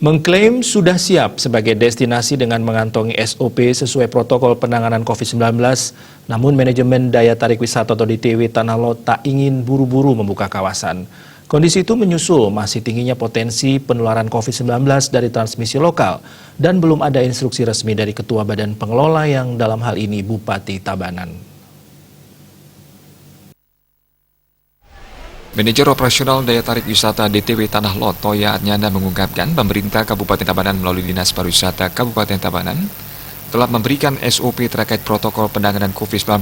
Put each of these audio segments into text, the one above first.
Mengklaim sudah siap sebagai destinasi dengan mengantongi SOP sesuai protokol penanganan COVID-19, namun manajemen daya tarik wisata atau DTW Tanah Lot tak ingin buru-buru membuka kawasan. Kondisi itu menyusul masih tingginya potensi penularan COVID-19 dari transmisi lokal dan belum ada instruksi resmi dari Ketua Badan Pengelola yang dalam hal ini Bupati Tabanan. Manajer Operasional Daya Tarik Wisata DTW Tanah Lot, Toya Adnyana mengungkapkan pemerintah Kabupaten Tabanan melalui Dinas Pariwisata Kabupaten Tabanan telah memberikan SOP terkait protokol penanganan COVID-19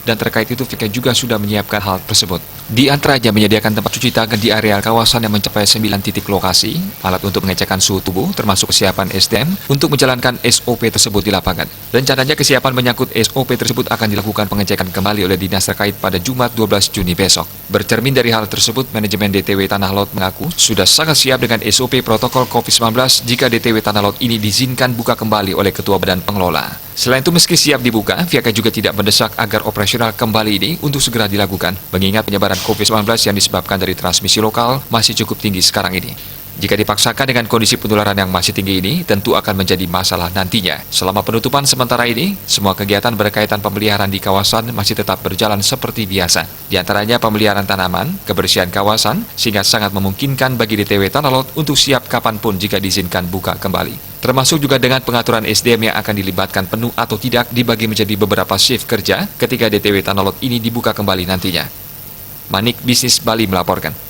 dan terkait itu VK juga sudah menyiapkan hal tersebut. Di antaranya menyediakan tempat cuci tangan di area kawasan yang mencapai 9 titik lokasi, alat untuk pengecekan suhu tubuh termasuk kesiapan SDM untuk menjalankan SOP tersebut di lapangan. Rencananya kesiapan menyangkut SOP tersebut akan dilakukan pengecekan kembali oleh dinas terkait pada Jumat 12 Juni besok. Bercermin dari hal tersebut, manajemen DTW Tanah Lot mengaku sudah sangat siap dengan SOP protokol COVID-19 jika DTW Tanah Lot ini diizinkan buka kembali oleh Ketua Badan Pengelola. Selain itu, meski siap dibuka, pihaknya juga tidak mendesak agar operasional kembali ini untuk segera dilakukan, mengingat penyebaran COVID-19 yang disebabkan dari transmisi lokal masih cukup tinggi sekarang ini. Jika dipaksakan dengan kondisi penularan yang masih tinggi ini, tentu akan menjadi masalah nantinya. Selama penutupan sementara ini, semua kegiatan berkaitan pemeliharaan di kawasan masih tetap berjalan seperti biasa. Di antaranya pemeliharaan tanaman, kebersihan kawasan, sehingga sangat memungkinkan bagi DTW Tanah Lot untuk siap kapanpun jika diizinkan buka kembali. Termasuk juga dengan pengaturan SDM yang akan dilibatkan penuh atau tidak dibagi menjadi beberapa shift kerja ketika DTW Tanah Lot ini dibuka kembali nantinya. Manik Bisnis Bali melaporkan.